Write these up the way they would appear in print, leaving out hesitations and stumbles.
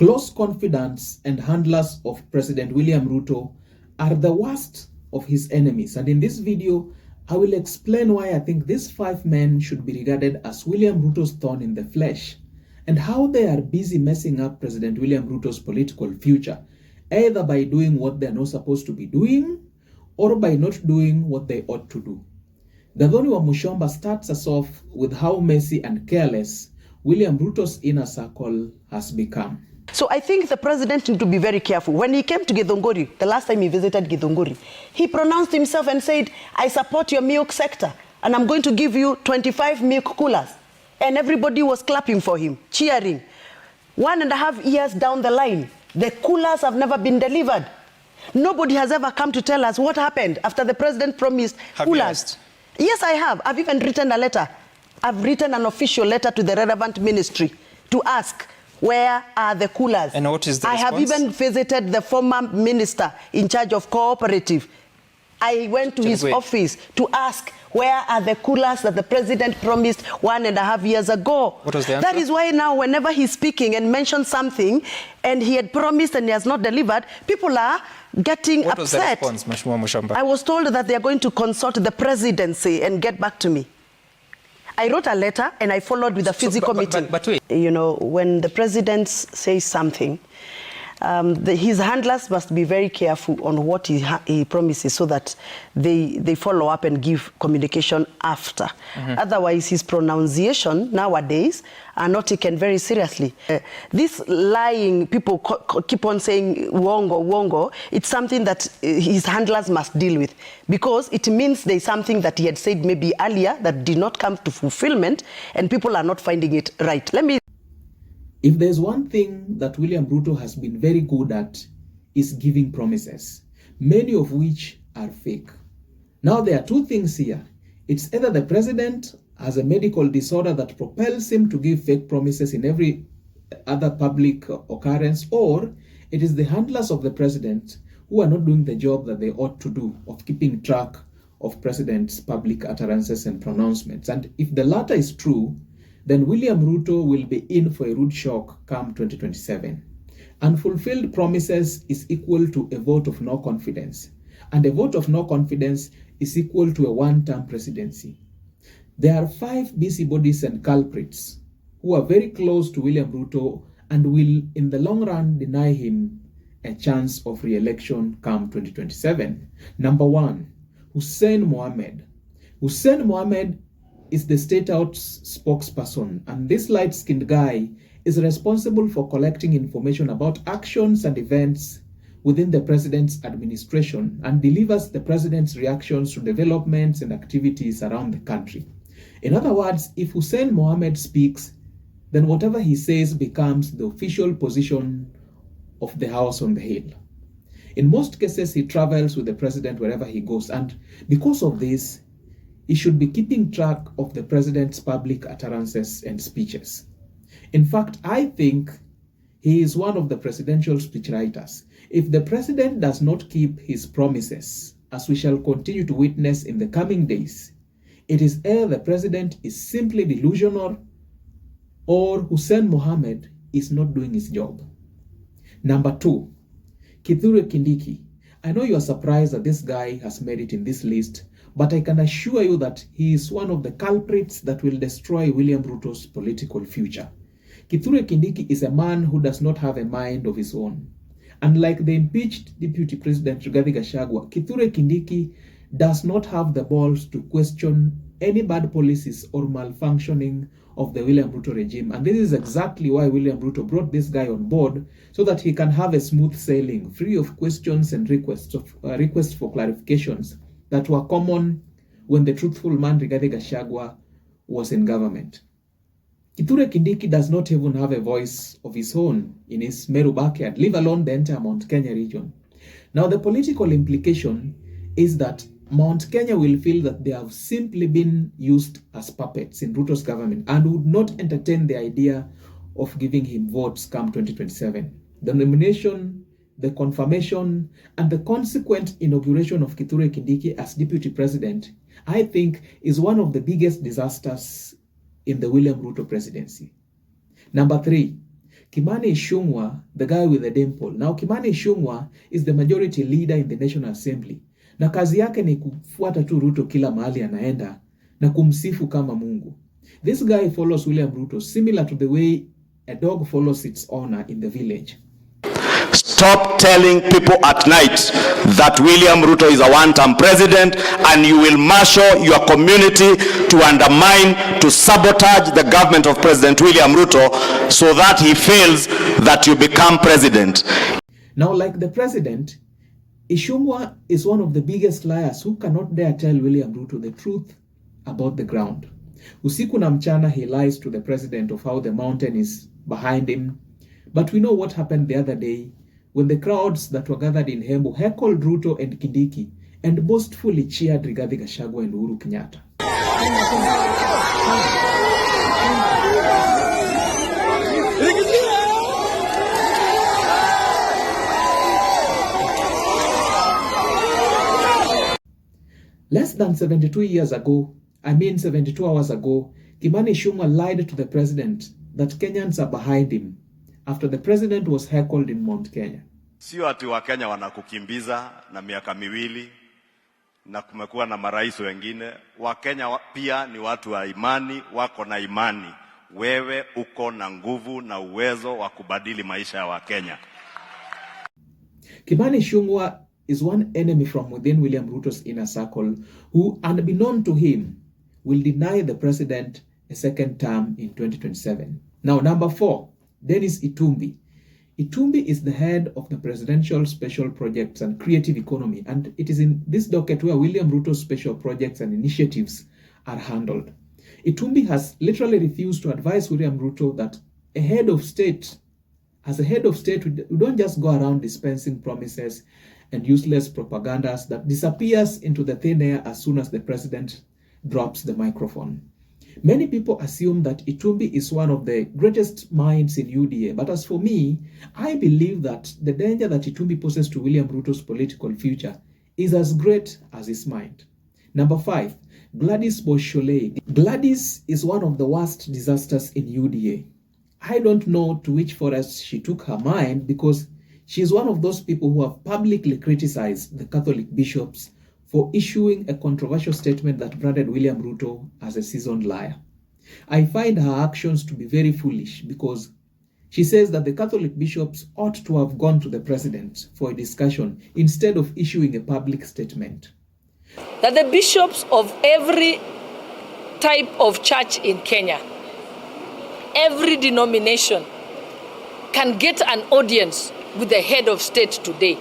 Close confidants and handlers of President William Ruto are the worst of his enemies. And in this video, I will explain why I think these 5 men should be regarded as William Ruto's thorn in the flesh, and how they are busy messing up President William Ruto's political future, either by doing what they're not supposed to be doing, or by not doing what they ought to do. Gathoni wa Mushomba starts us off with how messy and careless William Ruto's inner circle has become. So I think the president need to be very careful. When he came to Githunguri, the last time he visited Githunguri, he pronounced himself and said, I support your milk sector, and I'm going to give you 25 milk coolers. And everybody was clapping for him, cheering. 1.5 years down the line, the coolers have never been delivered. Nobody has ever come to tell us what happened after the president promised coolers. Yes, I have. I've even written a letter. I've written an official letter to the relevant ministry to ask, where are the coolers? And what is the response? I have even visited the former minister in charge of cooperative. I went to his office to ask, where are the coolers that the president promised 1.5 years ago? What was the answer? That is why now whenever he's speaking and mentions something and he had promised and he has not delivered, people are getting upset. What was the response, Mheshimiwa Mushomba? I was told that they are going to consult the presidency and get back to me. I wrote a letter and I followed with a physical meeting. But wait. You know, when the president says something, his handlers must be very careful on what he promises, so that they follow up and give communication after. Otherwise, his pronunciation nowadays are not taken very seriously. This lying, people keep on saying wongo, it's something that his handlers must deal with, because it means there's something that he had said maybe earlier that did not come to fulfillment, and people are not finding it right. If there's one thing that William Ruto has been very good at, is giving promises, many of which are fake. Now there are 2 things here. It's either the president has a medical disorder that propels him to give fake promises in every other public occurrence, or it is the handlers of the president who are not doing the job that they ought to do of keeping track of president's public utterances and pronouncements. And if the latter is true, then William Ruto will be in for a rude shock come 2027. Unfulfilled promises is equal to a vote of no confidence, and a vote of no confidence is equal to a 1-term presidency. There are 5 busybodies and culprits who are very close to William Ruto and will, in the long run, deny him a chance of re-election come 2027. Number 1, Hussein Muhammad. Hussein Muhammad is the State House spokesperson, and this light-skinned guy is responsible for collecting information about actions and events within the president's administration and delivers the president's reactions to developments and activities around the country. In other words, if Hussein Muhammad speaks, then whatever he says becomes the official position of the house on the hill. In most cases, he travels with the president wherever he goes, and because of this, he should be keeping track of the president's public utterances and speeches. In fact, I think he is one of the presidential speechwriters. If the president does not keep his promises, as we shall continue to witness in the coming days, it is either the president is simply delusional or Hussein Muhammad is not doing his job. Number 2, Kithure Kindiki. I know you are surprised that this guy has made it in this list, but I can assure you that he is one of the culprits that will destroy William Ruto's political future. Kithure Kindiki is a man who does not have a mind of his own. Unlike the impeached Deputy President Rigathi Gachagua, Kithure Kindiki does not have the balls to question any bad policies or malfunctioning of the William Ruto regime. And this is exactly why William Ruto brought this guy on board, so that he can have a smooth sailing, free of questions and requests for clarifications that were common when the truthful man Rigathi Gachagua was in government. Kithure Kindiki does not even have a voice of his own in his Meru backyard, leave alone the entire Mount Kenya region. Now, the political implication is that Mount Kenya will feel that they have simply been used as puppets in Ruto's government and would not entertain the idea of giving him votes come 2027. The nomination, the confirmation, and the consequent inauguration of Kithure Kindiki as deputy president, I think, is one of the biggest disasters in the William Ruto presidency. Number 3, Kimani Ichung'wah, the guy with the dimple. Now Kimani Ichung'wah is the majority leader in the National Assembly. Na kazi yake ni kufuata tu Ruto kila mahali anaenda na kumsifu kama Mungu. This guy follows William Ruto similar to the way a dog follows its owner in the village. Stop telling people at night that William Ruto is a one-term president and you will marshal your community to undermine, to sabotage the government of President William Ruto so that he feels that you become president. Now, like the president, Ichung'wah is one of the biggest liars who cannot dare tell William Ruto the truth about the ground. Usiku na mchana he lies to the president of how the mountain is behind him. But we know what happened the other day when the crowds that were gathered in Hembu heckled Ruto and Kindiki and boastfully cheered Rigathi Gachagua and Uhuru Kenyatta. Less than 72 years ago, 72 hours ago, Kimani Ichung'wah lied to the president that Kenyans are behind him after the president was heckled in Mount Kenya. Sio ati wa Kenya wanakukimbiza na miaka miwili na kumekuwa na marais wengine. Wa Kenya pia ni watu wa imani, wako na imani. Wewe uko na nguvu na uwezo wa kubadili maisha ya Wakenya. Kimani Ichung'wah is one enemy from within William Ruto's inner circle who, unbeknown to him, will deny the president a second term in 2027. Now, number 4, Dennis Itumbi. Itumbi is the head of the Presidential Special Projects and Creative Economy, and it is in this docket where William Ruto's special projects and initiatives are handled. Itumbi has literally refused to advise William Ruto that as a head of state, we don't just go around dispensing promises and useless propagandas that disappears into the thin air as soon as the president drops the microphone. Many people assume that Itumbi is one of the greatest minds in UDA, but as for me, I believe that the danger that Itumbi poses to William Ruto's political future is as great as his mind. Number 5, Gladys Boss Sholei. Gladys is one of the worst disasters in UDA. I don't know to which forest she took her mind because she is one of those people who have publicly criticized the Catholic bishops for issuing a controversial statement that branded William Ruto as a seasoned liar. I find her actions to be very foolish because she says that the Catholic bishops ought to have gone to the president for a discussion instead of issuing a public statement. That the bishops of every type of church in Kenya, every denomination, can get an audience with the head of state today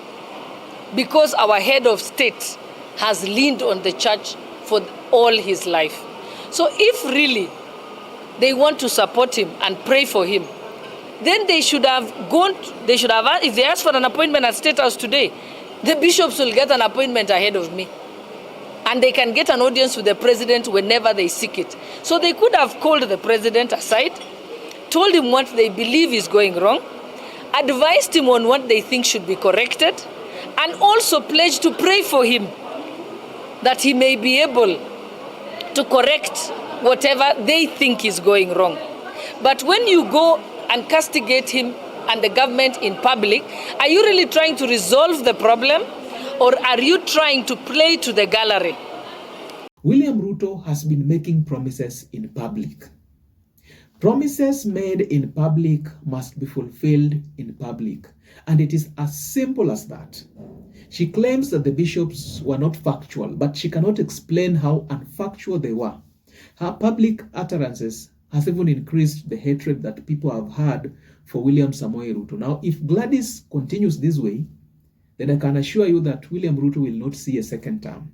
because our head of state has leaned on the church for all his life. So if really they want to support him and pray for him, then they should have if they ask for an appointment at State House today, the bishops will get an appointment ahead of me. And they can get an audience with the president whenever they seek it. So they could have called the president aside, told him what they believe is going wrong, advised him on what they think should be corrected, and also pledged to pray for him that he may be able to correct whatever they think is going wrong. But when you go and castigate him and the government in public, are you really trying to resolve the problem, or are you trying to play to the gallery? William Ruto has been making promises in public. Promises made in public must be fulfilled in public, and it is as simple as that. She claims that the bishops were not factual, but she cannot explain how unfactual they were. Her public utterances has even increased the hatred that people have had for William Samoei Ruto. Now, if Gladys continues this way, then I can assure you that William Ruto will not see a second term.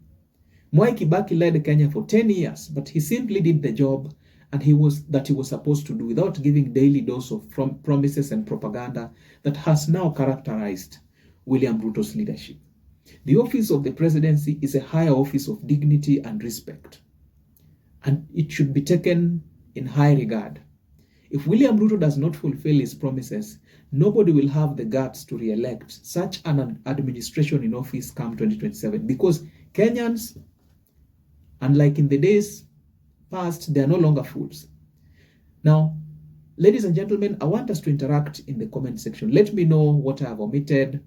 Mwai Kibaki led Kenya for 10 years, but he simply did the job and he was supposed to do without giving daily dose of promises and propaganda that has now characterized William Ruto's leadership. The office of the presidency is a higher office of dignity and respect, and it should be taken in high regard. If William Ruto does not fulfill his promises, nobody will have the guts to re-elect such an administration in office come 2027, because Kenyans, unlike in the days past, they are no longer fools. Now, Ladies and gentlemen, I want us to interact in the comment section. Let me know what I have omitted,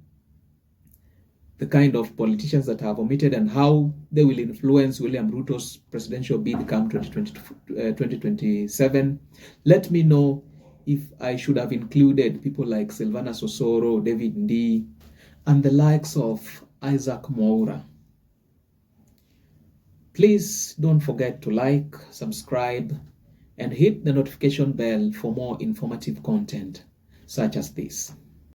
the kind of politicians that I have omitted, and how they will influence William Ruto's presidential bid come 2027. Let me know if I should have included people like Silvana Sosoro, David Ndii, and the likes of Isaac Mwaura. Please don't forget to like, subscribe, and hit the notification bell for more informative content such as this.